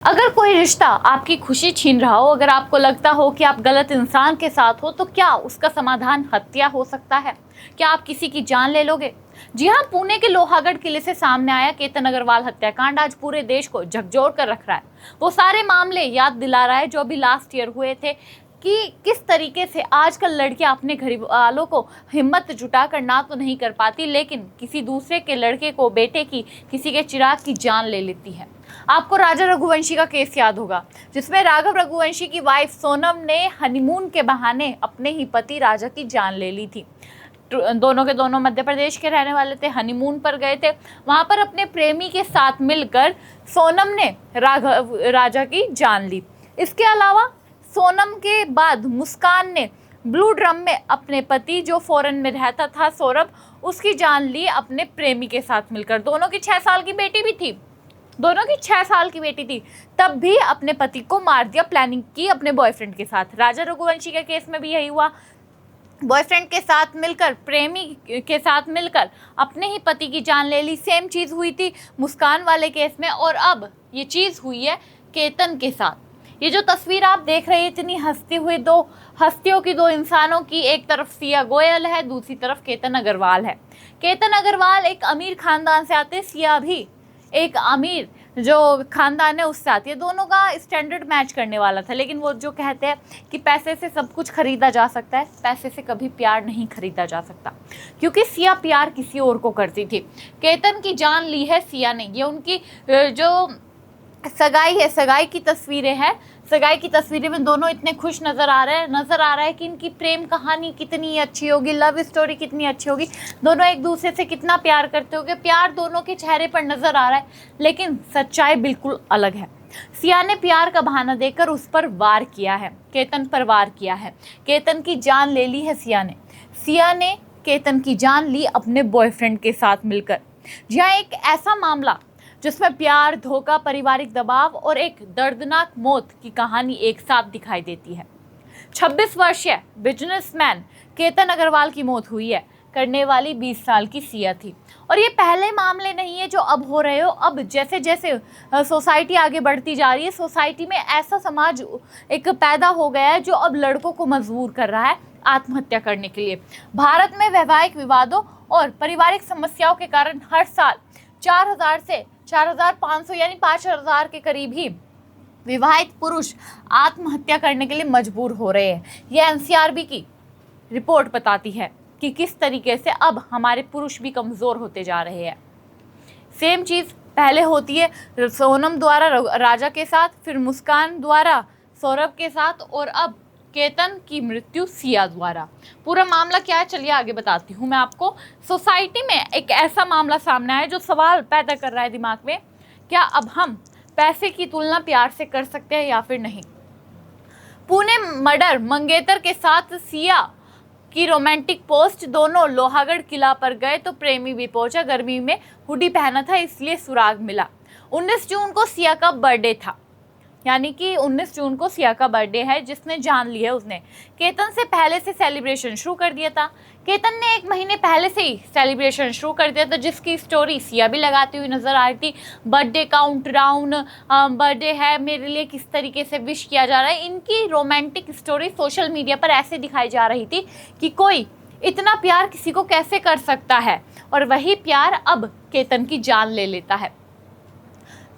अगर कोई रिश्ता आपकी खुशी छीन रहा हो, अगर आपको लगता हो कि आप गलत इंसान के साथ हो, तो क्या उसका समाधान हत्या हो सकता है? क्या आप किसी की जान ले लोगे? जी हाँ, पुणे के लोहागढ़ किले से सामने आया केतन अग्रवाल हत्याकांड आज पूरे देश को झकझोर कर रख रहा है। वो सारे मामले याद दिला रहा है जो अभी लास्ट ईयर हुए थे कि किस तरीके से आजकल लड़कियां अपने घर वालों को हिम्मत जुटा कर ना तो नहीं कर पाती, लेकिन किसी दूसरे के लड़के को, बेटे की, किसी के चिराग की जान ले लेती है। आपको राजा रघुवंशी का केस याद होगा, जिसमें राघव रघुवंशी की वाइफ सोनम ने हनीमून के बहाने अपने ही पति राजा की जान ले ली थी। दोनों के दोनों मध्य प्रदेश के रहने वाले थे, हनीमून पर गए थे। वहां पर अपने प्रेमी के साथ मिलकर सोनम ने राजा की जान ली। इसके अलावा सोनम के बाद मुस्कान ने ब्लू ड्रम में अपने पति, जो फॉरेन में रहता था, सौरभ, उसकी जान ली अपने प्रेमी के साथ मिलकर। दोनों की 6 साल की बेटी भी थी, तब भी अपने पति को मार दिया, प्लानिंग की अपने बॉयफ्रेंड के साथ। राजा रघुवंशी के केस में भी यही हुआ, बॉयफ्रेंड के साथ मिलकर, प्रेमी के साथ मिलकर अपने ही पति की जान ले ली। सेम चीज़ हुई थी मुस्कान वाले केस में, और अब ये चीज़ हुई है केतन के साथ। ये जो तस्वीर आप देख रहे हैं, इतनी हंसती हुई दो हस्तियों की, दो इंसानों की, एक तरफ सिया गोयल है, दूसरी तरफ केतन अग्रवाल है। केतन अग्रवाल एक अमीर खानदान से आते, सिया भी एक अमीर जो खानदान है उससे आती है। दोनों का स्टैंडर्ड मैच करने वाला था, लेकिन वो जो कहते हैं कि पैसे से सब कुछ खरीदा जा सकता है, पैसे से कभी प्यार नहीं खरीदा जा सकता, क्योंकि सिया प्यार किसी और को करती थी। केतन की जान ली है सिया ने। ये उनकी जो सगाई है, सगाई की तस्वीरें हैं। सगाई की तस्वीरें में दोनों इतने खुश नज़र आ रहा है कि इनकी प्रेम कहानी कितनी अच्छी होगी, लव स्टोरी कितनी अच्छी होगी, दोनों एक दूसरे से कितना प्यार करते होंगे। प्यार दोनों के चेहरे पर नज़र आ रहा है, लेकिन सच्चाई बिल्कुल अलग है। सिया ने प्यार का बहाना देकर उस पर वार किया है, केतन पर वार किया है। केतन की जान ले ली है सिया ने केतन की जान ली अपने बॉयफ्रेंड के साथ मिलकर। जहाँ एक ऐसा मामला जिसमें प्यार, धोखा, पारिवारिक दबाव और एक दर्दनाक मौत की कहानी एक साथ दिखाई देती है। 26 वर्षीय बिजनेसमैन केतन अग्रवाल की मौत हुई है, करने वाली 20 साल की सिया थी। और ये पहले मामले नहीं है जो अब हो रहे हो। अब जैसे जैसे सोसाइटी आगे बढ़ती जा रही है, सोसाइटी में ऐसा समाज एक पैदा हो गया है जो अब लड़कों को मजबूर कर रहा है आत्महत्या करने के लिए। भारत में वैवाहिक विवादों और पारिवारिक समस्याओं के कारण हर साल 4000 से 4500 यानी 5000 के करीब ही विवाहित पुरुष आत्महत्या करने के लिए मजबूर हो रहे हैं। यह एनसीआरबी की रिपोर्ट बताती है कि किस तरीके से अब हमारे पुरुष भी कमज़ोर होते जा रहे हैं। सेम चीज़ पहले होती है सोनम द्वारा राजा के साथ, फिर मुस्कान द्वारा सौरभ के साथ, और अब केतन की मृत्यु सिया द्वारा। पूरा मामला क्या है, चलिए आगे बताती हूँ मैं आपको। सोसाइटी में एक ऐसा मामला सामने आया जो सवाल पैदा कर रहा है दिमाग में, क्या अब हम पैसे की तुलना प्यार से कर सकते हैं या फिर नहीं? पुणे मर्डर मंगेतर के साथ सिया की रोमांटिक पोस्ट, दोनों लोहागढ़ किला पर गए तो प्रेमी भी पहुंचा। गर्मी में हुडी पहना था इसलिए सुराग मिला। 19 जून को सिया का बर्थडे था, यानी कि 19 जून को सिया का बर्थडे है, जिसने जान ली है उसने केतन से पहले से सेलिब्रेशन शुरू कर दिया था। केतन ने 1 महीने पहले से ही सेलिब्रेशन शुरू कर दिया था, जिसकी स्टोरी सिया भी लगाती हुई नजर आ रही थी। बर्थडे काउंट डाउन, बर्थडे है मेरे लिए, किस तरीके से विश किया जा रहा है। इनकी रोमांटिक स्टोरी सोशल मीडिया पर ऐसे दिखाई जा रही थी कि कोई इतना प्यार किसी को कैसे कर सकता है, और वही प्यार अब केतन की जान ले लेता है।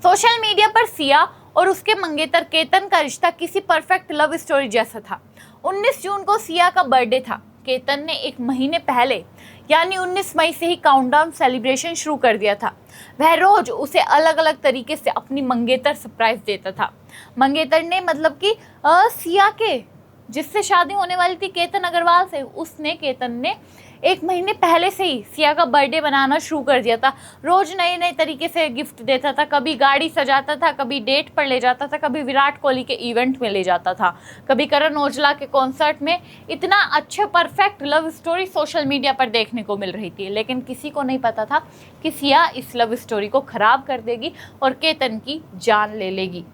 सोशल मीडिया पर सिया और उसके मंगेतर केतन का रिश्ता किसी परफेक्ट लव स्टोरी जैसा था। 19 जून को सिया का बर्थडे था। केतन ने 1 महीने पहले यानी 19 मई से ही काउंटडाउन सेलिब्रेशन शुरू कर दिया था। वह रोज उसे अलग अलग तरीके से अपनी मंगेतर सरप्राइज देता था। मंगेतर ने मतलब कि सिया के जिससे शादी होने वाली थी केतन अग्रवाल से, उसने केतन ने 1 महीने पहले से ही सिया का बर्थडे बनाना शुरू कर दिया था। रोज नए नए तरीके से गिफ्ट देता था, कभी गाड़ी सजाता था, कभी डेट पर ले जाता था, कभी विराट कोहली के इवेंट में ले जाता था, कभी करण औजला के कॉन्सर्ट में। इतना अच्छा perfect love story social media पर देखने को मिल रही थी, लेकिन किसी को नहीं पता था कि सिया इस लव स्टोरी को खराब कर देगी और केतन की जान ले लेगी।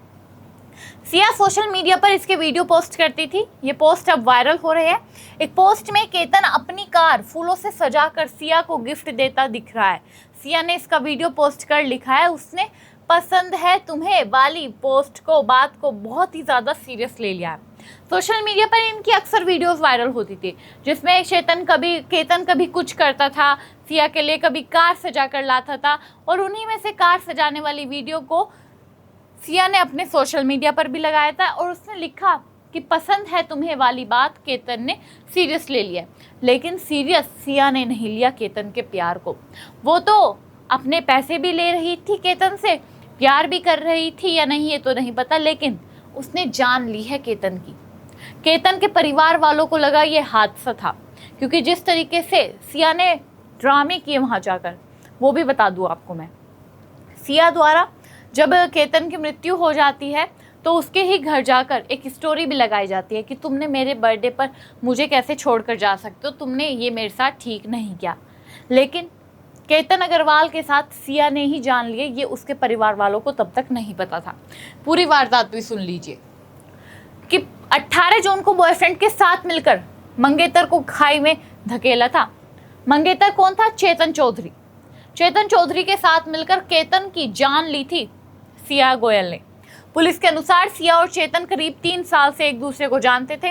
सिया सोशल मीडिया पर इसके वीडियो पोस्ट करती थी। ये पोस्ट अब वायरल हो रहे हैं। एक पोस्ट में केतन अपनी कार फूलों से सजाकर सिया को गिफ्ट देता दिख रहा है। सिया ने इसका वीडियो पोस्ट कर लिखा है, उसने पसंद है तुम्हें वाली पोस्ट को, बात को बहुत ही ज़्यादा सीरियस ले लिया है। सोशल मीडिया पर इनकी अक्सर वीडियोस वायरल होती थी, जिसमें केतन कभी कुछ करता था सिया के लिए, कभी कार सजा कर लाता था, और उन्हीं में से कार सजाने वाली वीडियो को सिया ने अपने सोशल मीडिया पर भी लगाया था और उसने लिखा कि पसंद है तुम्हें वाली बात केतन ने सीरियस ले लिया। लेकिन सीरियस सिया ने नहीं लिया केतन के प्यार को। वो तो अपने पैसे भी ले रही थी केतन से, प्यार भी कर रही थी या नहीं ये तो नहीं पता, लेकिन उसने जान ली है केतन की। केतन के परिवार वालों को लगा ये हादसा था, क्योंकि जिस तरीके से सिया ने ड्रामे किए वहाँ जाकर, वो भी बता दूँ आपको मैं। सिया द्वारा जब केतन की मृत्यु हो जाती है तो उसके ही घर जाकर एक स्टोरी भी लगाई जाती है कि तुमने मेरे बर्थडे पर मुझे कैसे छोड़कर जा सकते हो, तुमने ये मेरे साथ ठीक नहीं किया। लेकिन केतन अग्रवाल के साथ सिया ने ही जान लिए, ये उसके परिवार वालों को तब तक नहीं पता था। पूरी वारदात भी सुन लीजिए कि 18 जून को बॉयफ्रेंड के साथ मिलकर मंगेतर को खाई में धकेला था। मंगेतर कौन था? चेतन चौधरी। चेतन चौधरी के साथ मिलकर केतन की जान ली थी सिया गोयल ने। पुलिस के अनुसार सिया और चेतन करीब 3 साल से एक दूसरे को जानते थे,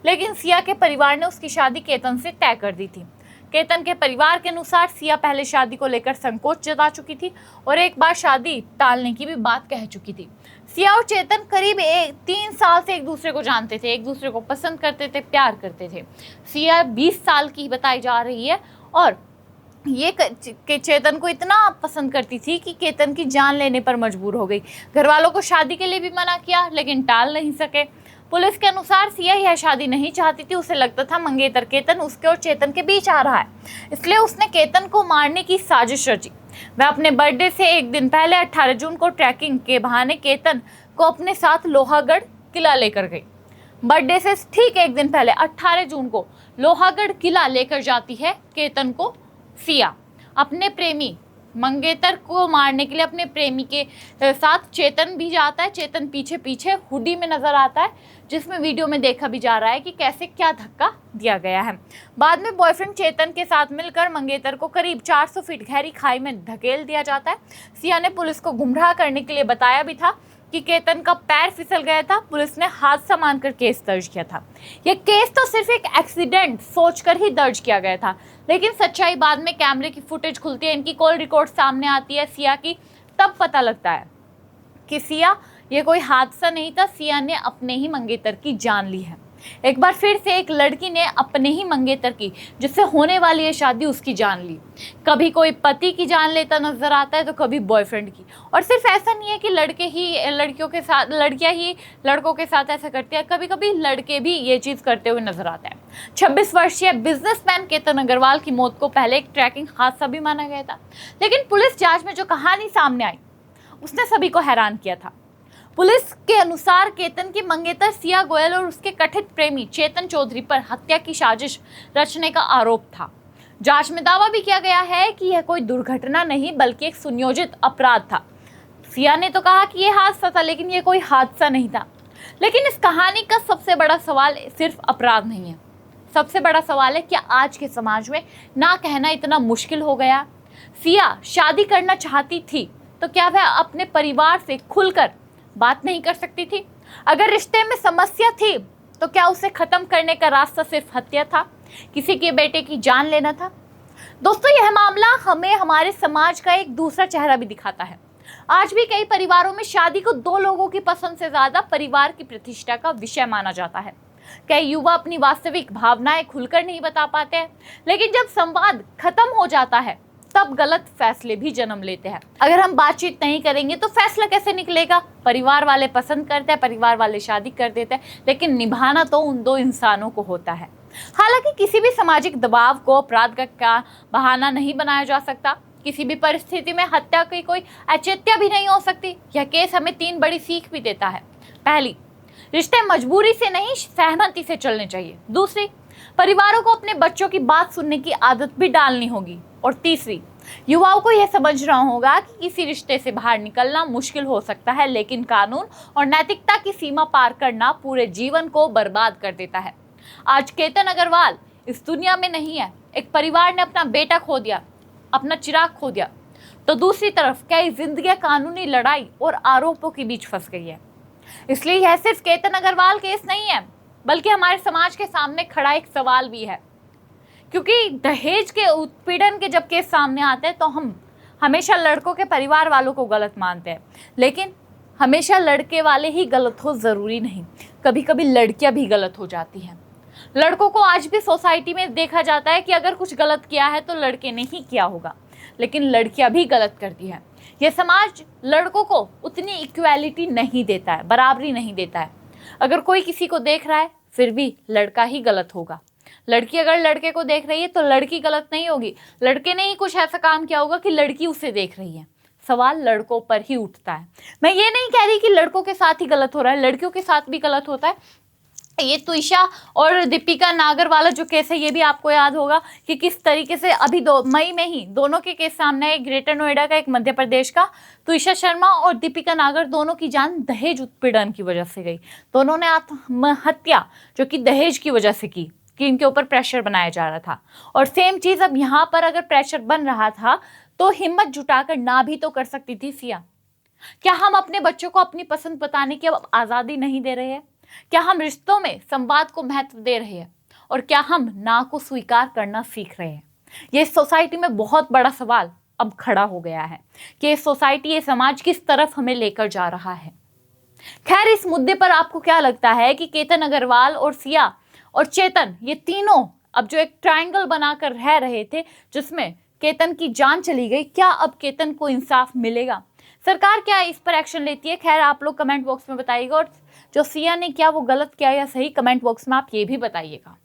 लेकिन सिया के परिवार ने उसकी शादी केतन से तय कर दी थी। केतन के परिवार के अनुसार सिया पहले शादी को लेकर संकोच जता चुकी थी और एक बार शादी टालने की भी बात कह चुकी थी। सिया और चेतन करीब 3 साल से एक दूसरे को जानते थे, एक दूसरे को पसंद करते थे, प्यार करते थे। सिया 20 साल की बताई जा रही है और ये चेतन को इतना पसंद करती थी कि केतन की जान लेने पर मजबूर हो गई। घर वालों को शादी के लिए भी मना किया, लेकिन टाल नहीं सके। पुलिस के अनुसार सिया यह शादी नहीं चाहती थी। उसे लगता था मंगेतर केतन उसके और चेतन के बीच आ रहा है, इसलिए उसने केतन को मारने की साजिश रची। वह अपने बर्थडे से एक दिन पहले 18 जून को ट्रैकिंग के बहाने केतन को अपने साथ लोहागढ़ किला लेकर गई। बर्थडे से ठीक एक दिन पहले 18 जून को लोहागढ़ किला लेकर जाती है केतन को सिया, अपने प्रेमी मंगेतर को मारने के लिए। अपने प्रेमी के साथ चेतन भी जाता है। चेतन पीछे पीछे हुडी में नजर आता है, जिसमें वीडियो में देखा भी जा रहा है कि कैसे क्या धक्का दिया गया है। बाद में बॉयफ्रेंड चेतन के साथ मिलकर मंगेतर को करीब 400 फीट गहरी खाई में धकेल दिया जाता है। सिया ने पुलिस को गुमराह करने के लिए बताया भी था कि केतन का पैर फिसल गया था। पुलिस ने हादसा मानकर केस दर्ज किया था। यह केस तो सिर्फ एक एक्सीडेंट सोचकर ही दर्ज किया गया था, लेकिन सच्चाई बाद में कैमरे की फुटेज खुलती है, इनकी कॉल रिकॉर्ड सामने आती है सिया की, तब पता लगता है कि सिया ये कोई हादसा नहीं था, सिया ने अपने ही मंगेतर की जान ली है। एक बार फिर से एक लड़की ने अपने ही मंगेतर की, जिससे होने वाली है शादी, उसकी जान ली। कभी कोई पति की जान लेता नजर आता है तो कभी बॉयफ्रेंड की। और सिर्फ ऐसा नहीं है कि लड़कियां ही लड़कों के साथ ऐसा करती है, कभी कभी लड़के भी ये चीज़ करते हुए नजर आता है। 26 वर्षीय बिजनेसमैन केतन अग्रवाल की मौत को पहले एक ट्रैकिंग हादसा भी माना गया था, लेकिन पुलिस जांच में जो कहानी सामने आई उसने सभी को हैरान किया था। पुलिस के अनुसार केतन की मंगेतर सिया गोयल और उसके कथित प्रेमी चेतन चौधरी पर हत्या की साजिश रचने का आरोप था। जांच में दावा भी किया गया है कि यह कोई दुर्घटना नहीं बल्कि एक सुनियोजित अपराध था। सिया ने तो कहा कि यह हादसा था, लेकिन यह कोई हादसा नहीं था। लेकिन इस कहानी का सबसे बड़ा सवाल सिर्फ अपराध नहीं है, सबसे बड़ा सवाल है क्या आज के समाज में ना कहना इतना मुश्किल हो गया। सिया शादी करना चाहती थी तो क्या वह अपने परिवार से खुलकर बात नहीं कर सकती थी? अगर रिश्ते में समस्या थी तो क्या उसे खत्म करने का रास्ता सिर्फ हत्या था, किसी के बेटे की जान लेना था? दोस्तों, यह मामला हमें हमारे समाज का एक दूसरा चेहरा भी दिखाता है। आज भी कई परिवारों में शादी को 2 लोगों की पसंद से ज्यादा परिवार की प्रतिष्ठा का विषय माना जाता है। कई युवा अपनी वास्तविक भावनाएं खुलकर नहीं बता पाते हैं, लेकिन जब संवाद खत्म हो जाता है तब गलत फैसले भी जन्म लेते हैं। अगर हम बातचीत नहीं करेंगे तो फैसला कैसे निकलेगा? परिवार वाले पसंद करते हैं, परिवार वाले शादी कर देते हैं, लेकिन निभाना तो उन 2 इंसानों को होता है। हालांकि किसी भी सामाजिक दबाव को अपराध का बहाना नहीं बनाया जा सकता। किसी भी परिस्थिति में हत्या की कोई औचित्य भी नहीं हो सकती। यह केस हमें 3 बड़ी सीख भी देता है। पहली, रिश्ते मजबूरी से नहीं सहमति से चलने चाहिए। दूसरी, परिवारों को अपने बच्चों की बात सुनने की आदत भी डालनी होगी। और तीसरी, युवाओं को यह समझना होगा कि किसी रिश्ते से बाहर निकलना मुश्किल हो सकता है, लेकिन कानून और नैतिकता की सीमा पार करना पूरे जीवन को बर्बाद कर देता है। आज केतन अग्रवाल इस दुनिया में नहीं है। एक परिवार ने अपना बेटा खो दिया, अपना चिराग खो दिया। तो दूसरी तरफ कई जिंदगी कानूनी लड़ाई और आरोपों के बीच फंस गई है। इसलिए यह सिर्फ केतन अग्रवाल केस नहीं है, बल्कि हमारे समाज के सामने खड़ा एक सवाल भी है। क्योंकि दहेज के उत्पीड़न के जब केस सामने आते हैं तो हम हमेशा लड़कों के परिवार वालों को गलत मानते हैं, लेकिन हमेशा लड़के वाले ही गलत हो ज़रूरी नहीं, कभी कभी लड़कियां भी गलत हो जाती हैं। लड़कों को आज भी सोसाइटी में देखा जाता है कि अगर कुछ गलत किया है तो लड़के ने ही किया होगा, लेकिन लड़कियां भी गलत करती हैं। यह समाज लड़कों को उतनी इक्वालिटी नहीं देता है, बराबरी नहीं देता है। अगर कोई किसी को देख रहा है फिर भी लड़का ही गलत होगा। लड़की अगर लड़के को देख रही है तो लड़की गलत नहीं होगी, लड़के ने ही कुछ ऐसा काम किया होगा कि लड़की उसे देख रही है। सवाल लड़कों पर ही उठता है। मैं ये नहीं कह रही कि लड़कों के साथ ही गलत हो रहा है, लड़कियों के साथ भी गलत होता है। ये तुइशा और दीपिका नागर वाला जो केस है ये भी आपको याद होगा कि किस तरीके से अभी मई में ही दोनों के केस सामने आए, ग्रेटर नोएडा का, एक मध्य प्रदेश का। तुइशा शर्मा और दीपिका नागर दोनों की जान दहेज उत्पीड़न की वजह से गई। दोनों ने आत्महत्या जो कि दहेज की वजह से की, कि इनके ऊपर प्रेशर बनाया जा रहा था। और सेम चीज अब यहाँ पर अगर प्रेशर बन रहा था तो हिम्मत जुटाकर ना भी तो कर सकती थी सिया। क्या हम अपने बच्चों को अपनी पसंद बताने की अब आज़ादी नहीं दे रहे हैं? क्या हम रिश्तों में संवाद को महत्व दे रहे हैं? और क्या हम ना को स्वीकार करना सीख रहे हैं? ये सोसाइटी में बहुत बड़ा सवाल अब खड़ा हो गया है कि ये सोसाइटी, ये समाज किस तरफ हमें लेकर जा रहा है। खैर, इस मुद्दे पर आपको क्या लगता है कि केतन अग्रवाल और सिया और चेतन, ये तीनों अब जो एक ट्रायंगल बनाकर रह रहे थे जिसमें केतन की जान चली गई, क्या अब केतन को इंसाफ मिलेगा? सरकार क्या इस पर एक्शन लेती है? खैर, आप लोग कमेंट बॉक्स में बताइएगा। और जो सिया ने किया वो गलत किया या सही, कमेंट बॉक्स में आप ये भी बताइएगा।